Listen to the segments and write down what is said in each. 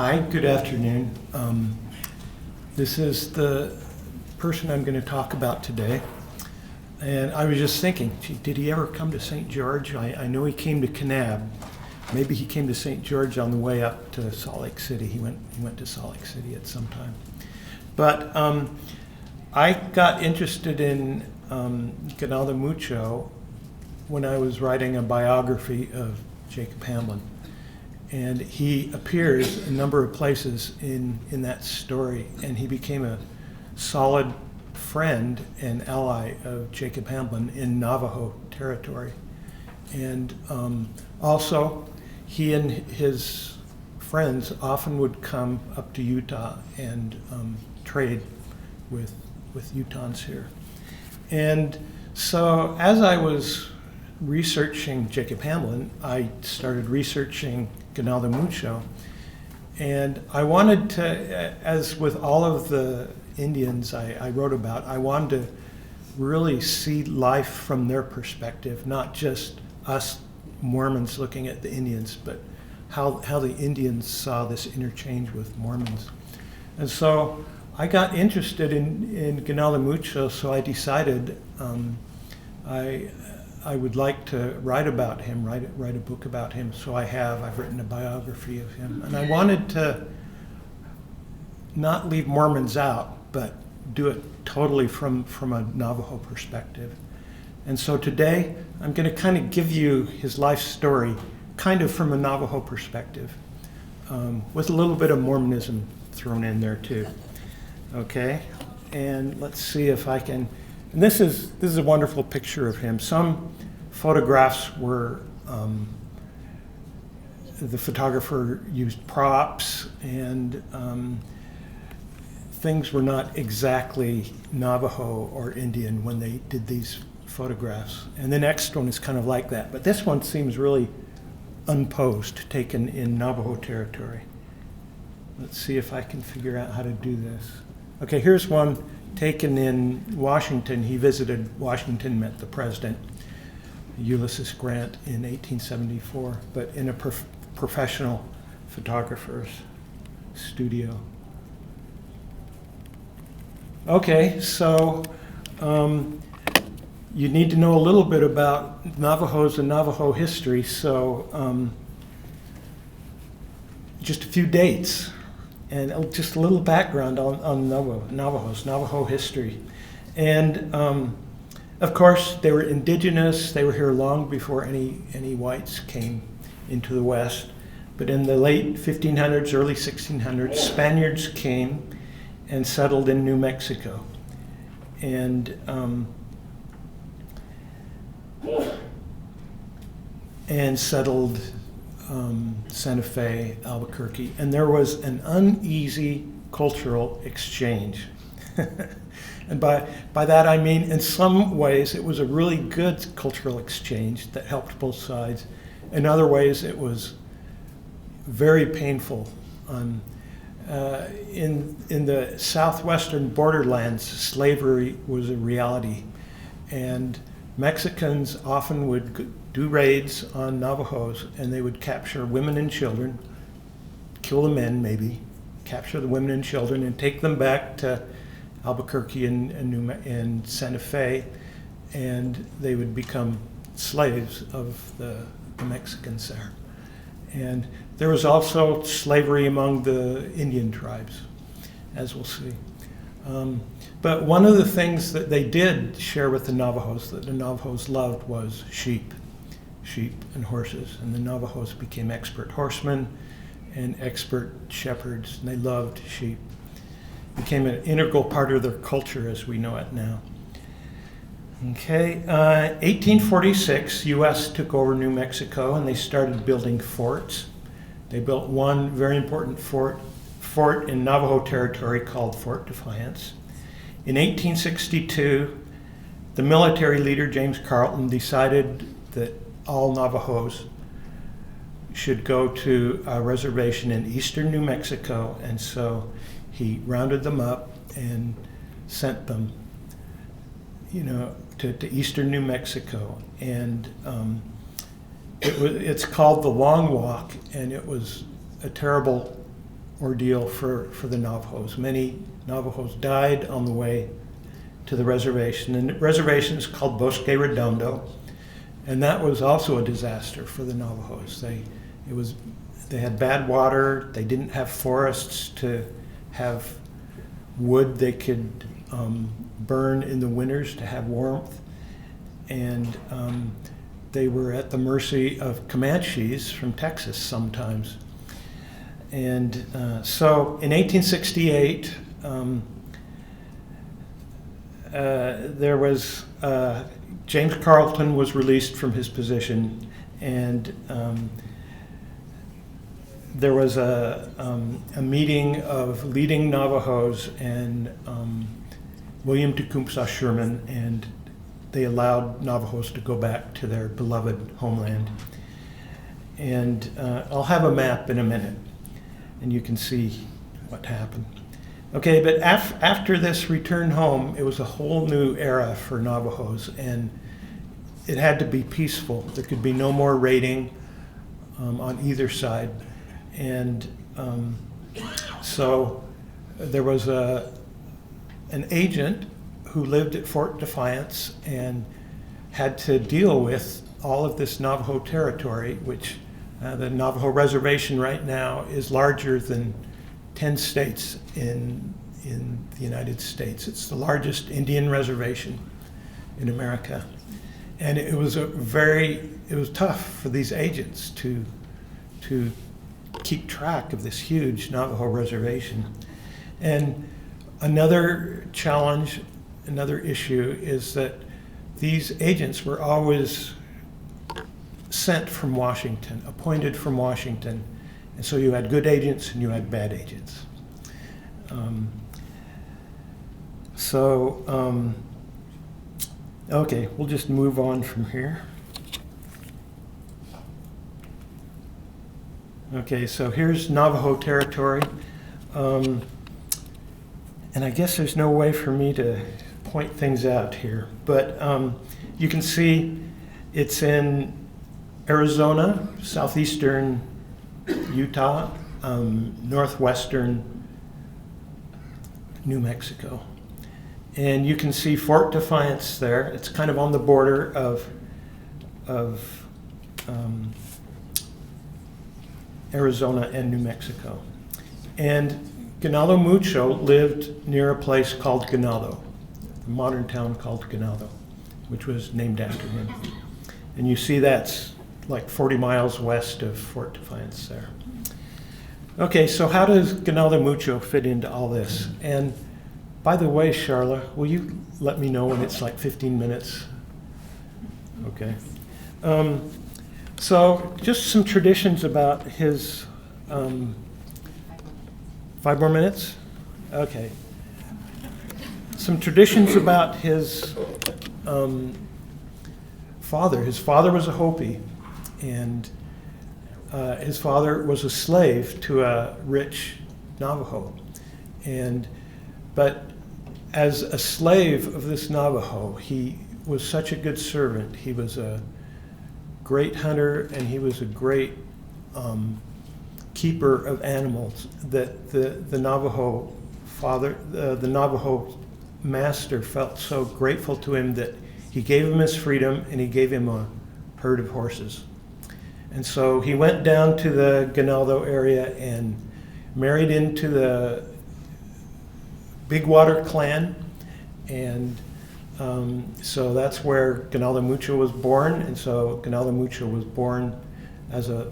Hi, good afternoon. This is the person I'm going to talk about today. And I was just thinking, gee, did he ever come to St. George? I know he came to Kanab. Maybe he came to St. George on the way up to Salt Lake City. He went to Salt Lake City at some time. But I got interested in Ganado Mucho when I was writing a biography of Jacob Hamblin. And he appears a number of places in that story, and he became a solid friend and ally of Jacob Hamblin in Navajo territory. And also, he and his friends often would come up to Utah and trade with Utahns here. And so as I was researching Jacob Hamblin, I started researching Ganado Mucho, and I wanted to, as with all of the Indians I wrote about, I wanted to really see life from their perspective, not just us Mormons looking at the Indians, but how the Indians saw this interchange with Mormons. And so I got interested in Ganado Mucho, so I decided I would like to write about him, write a book about him. So I've written a biography of him. And I wanted to not leave Mormons out, but do it totally from a Navajo perspective. And so today, I'm going to kind of give you his life story, kind of from a Navajo perspective, with a little bit of Mormonism thrown in there too. Okay, and let's see if I can. And this is a wonderful picture of him. Some photographs were, the photographer used props, and things were not exactly Navajo or Indian when they did these photographs. And the next one is kind of like that. But this one seems really unposed, taken in Navajo territory. Let's see if I can figure out how to do this. Okay, here's one taken in Washington. He visited Washington, met the president, Ulysses Grant, in 1874, but in a professional photographer's studio. Okay, so you need to know a little bit about Navajos and Navajo history, so just a few dates. And just a little background on Navajos, Navajo history. And of course, they were indigenous. They were here long before any whites came into the West. But in the late 1500s, early 1600s, Spaniards came and settled in New Mexico. And settled Santa Fe, Albuquerque, and there was an uneasy cultural exchange. And by that I mean, in some ways, it was a really good cultural exchange that helped both sides. In other ways, it was very painful. In the southwestern borderlands, slavery was a reality, and Mexicans often would do raids on Navajos, and they would capture women and children, kill the men maybe, capture the women and children, and take them back to Albuquerque and Santa Fe, and they would become slaves of the Mexicans there. And there was also slavery among the Indian tribes, as we'll see. But one of the things that they did share with the Navajos that the Navajos loved was sheep and horses. And the Navajos became expert horsemen and expert shepherds, and they loved sheep. It became an integral part of their culture as we know it now. Okay, 1846, U.S. took over New Mexico, and they started building forts. They built one very important fort in Navajo territory called Fort Defiance. In 1862, the military leader, James Carleton, decided that all Navajos should go to a reservation in eastern New Mexico, and so he rounded them up and sent them, to eastern New Mexico. And it's called the Long Walk, and it was a terrible ordeal for the Navajos. Many Navajos died on the way to the reservation, and the reservation is called Bosque Redondo, and that was also a disaster for the Navajos. They had bad water. They didn't have forests to have wood they could burn in the winters to have warmth, and they were at the mercy of Comanches from Texas sometimes. And so in 1868, there was James Carleton was released from his position, and there was a meeting of leading Navajos and William Tecumseh Sherman, and they allowed Navajos to go back to their beloved homeland. And I'll have a map in a minute, and you can see what happened. Okay, but after this return home, it was a whole new era for Navajos, and it had to be peaceful. There could be no more raiding on either side. And so there was an agent who lived at Fort Defiance and had to deal with all of this Navajo territory, which the Navajo reservation right now is larger than 10 states in the United States. It's the largest Indian reservation in America. And it was tough for these agents to keep track of this huge Navajo reservation. And another challenge, another issue is that these agents were always sent from Washington, appointed from Washington. And so you had good agents and you had bad agents. Okay, we'll just move on from here. Okay, so here's Navajo territory. And I guess there's no way for me to point things out here, but you can see it's in Arizona, southeastern Utah, northwestern New Mexico. And you can see Fort Defiance there. It's kind of on the border of Arizona and New Mexico. And Ganado Mucho lived near a place called Ganado, a modern town called Ganado, which was named after him. And you see that's like 40 miles west of Fort Defiance there. Okay, so how does Ganado Mucho fit into all this? And by the way, Charla, will you let me know when it's like 15 minutes? Okay. So just some traditions about his, 5 more minutes? Okay. Some traditions about his father. His father was a Hopi, and his father was a slave to a rich Navajo. But as a slave of this Navajo, he was such a good servant. He was a great hunter, and he was a great keeper of animals that the Navajo father, the Navajo master felt so grateful to him that he gave him his freedom and he gave him a herd of horses. And so he went down to the Ganado area and married into the Big Water clan, and so that's where Ganado Mucho was born. And so Ganado Mucho was born as a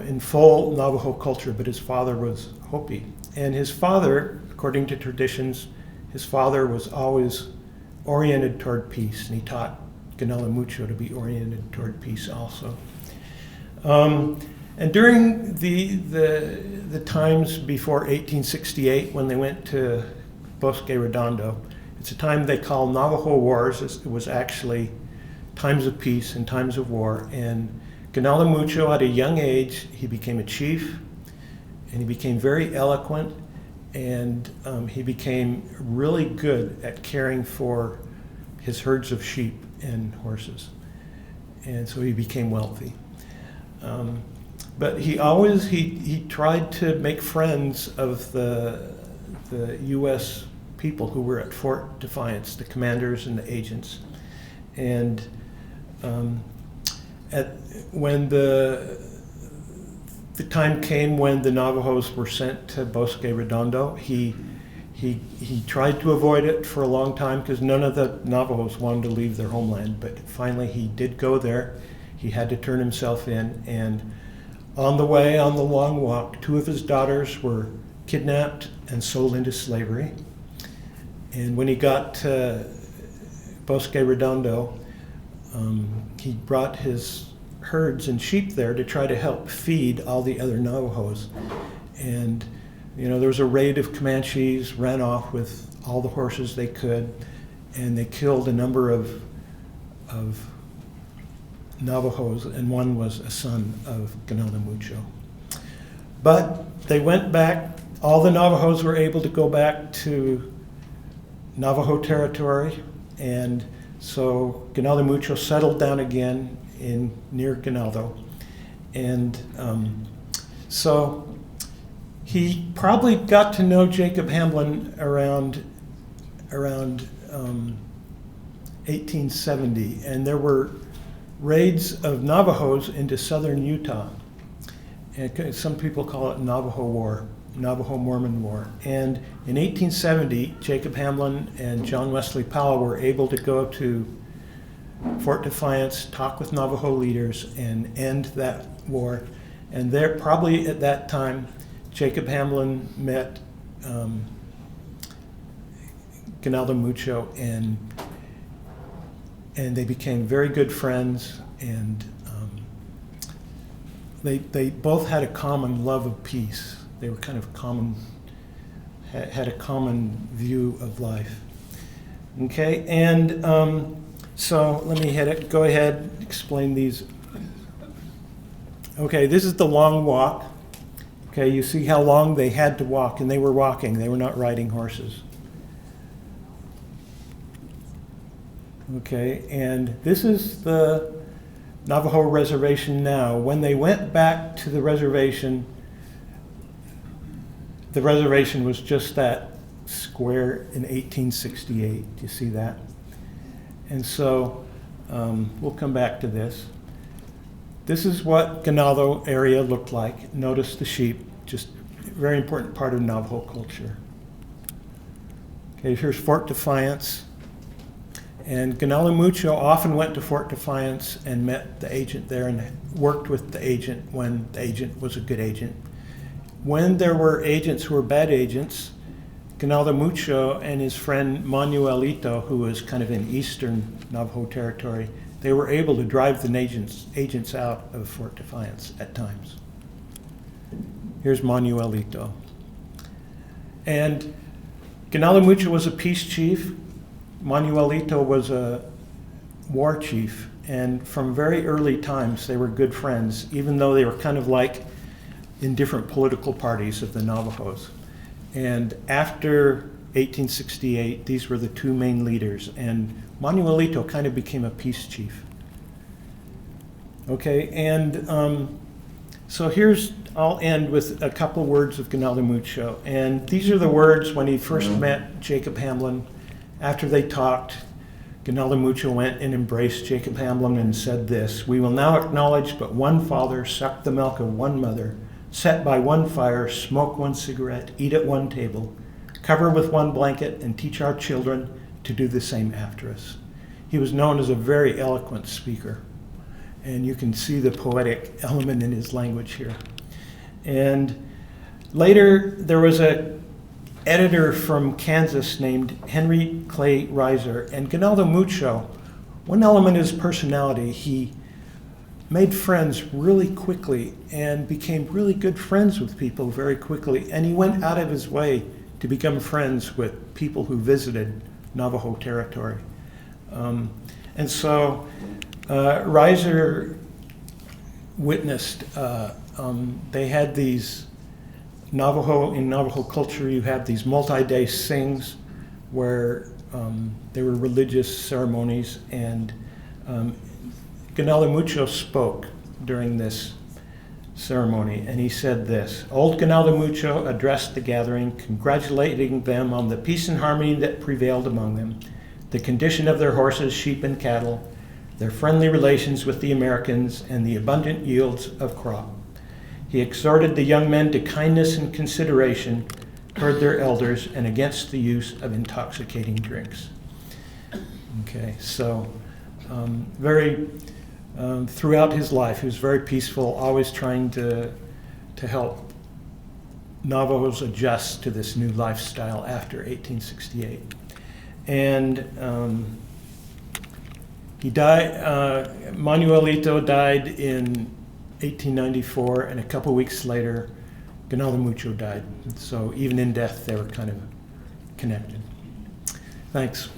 in full Navajo culture, but his father was Hopi. And his father, according to traditions, his father was always oriented toward peace, and he taught Ganado Mucho to be oriented toward peace also. And during the times before 1868, when they went to Bosque Redondo, it's a time they call Navajo Wars. It was actually times of peace and times of war. And Ganado Mucho, at a young age, he became a chief, and he became very eloquent, and he became really good at caring for his herds of sheep and horses. And so he became wealthy. But he tried to make friends of the U.S. people who were at Fort Defiance, the commanders and the agents. And when the time came when the Navajos were sent to Bosque Redondo, he tried to avoid it for a long time because none of the Navajos wanted to leave their homeland. But finally he did go there. He had to turn himself in, and on the way, on the long walk, 2 of his daughters were kidnapped and sold into slavery. And when he got to Bosque Redondo, he brought his herds and sheep there to try to help feed all the other Navajos. And there was a raid of Comanches, ran off with all the horses they could, and they killed a number of Navajos, and one was a son of Ganado Mucho. But they went back, all the Navajos were able to go back to Navajo territory, and so Ganado Mucho settled down again near Ganado. And so he probably got to know Jacob Hamblin around 1870, and there were raids of Navajos into southern Utah. And some people call it Navajo War, Navajo-Mormon War. And in 1870, Jacob Hamblin and John Wesley Powell were able to go to Fort Defiance, talk with Navajo leaders, and end that war. And there, probably at that time, Jacob Hamblin met Ganado Mucho, and they became very good friends, and they both had a common love of peace. They were kind of had a common view of life. Okay, and so let me go ahead, explain these. Okay, this is the long walk. Okay, you see how long they had to walk, and they were walking. They were not riding horses. Okay, and this is the Navajo reservation now. When they went back to the reservation was just that square in 1868. Do you see that? And so we'll come back to this. This is what Ganado area looked like. Notice the sheep, just a very important part of Navajo culture. Okay, here's Fort Defiance. And Ganado Mucho often went to Fort Defiance and met the agent there and worked with the agent when the agent was a good agent. When there were agents who were bad agents, Ganado Mucho and his friend Manuelito, who was kind of in eastern Navajo territory, they were able to drive the agents out of Fort Defiance at times. Here's Manuelito. And Ganado Mucho was a peace chief. Manuelito was a war chief, and from very early times they were good friends, even though they were kind of like in different political parties of the Navajos. And after 1868, these were the 2 main leaders, and Manuelito kind of became a peace chief. Okay, and so I'll end with a couple words of Ganado Mucho, and these are the words when he first met Jacob Hamblin. After they talked, Ganado Mucho went and embraced Jacob Hamblin and said this: "We will now acknowledge but one father, suck the milk of one mother, set by one fire, smoke one cigarette, eat at one table, cover with one blanket, and teach our children to do the same after us." He was known as a very eloquent speaker, and you can see the poetic element in his language here. And later there was a editor from Kansas named Henry Clay Reiser, and Ganado Mucho, one element of his personality, he made friends really quickly and became really good friends with people very quickly, and he went out of his way to become friends with people who visited Navajo territory. And so Reiser witnessed, they had these in Navajo culture, you have these multi-day sings where there were religious ceremonies, and Ganado Mucho spoke during this ceremony, and he said this: Old Ganado Mucho addressed the gathering, congratulating them on the peace and harmony that prevailed among them, the condition of their horses, sheep, and cattle, their friendly relations with the Americans, and the abundant yields of crop. He exhorted the young men to kindness and consideration toward their elders and against the use of intoxicating drinks. Okay, so throughout his life, he was very peaceful, always trying to help Navajos adjust to this new lifestyle after 1868. And he died, Manuelito died in 1894, and a couple weeks later, Ganado Mucho died. So even in death, they were kind of connected. Thanks.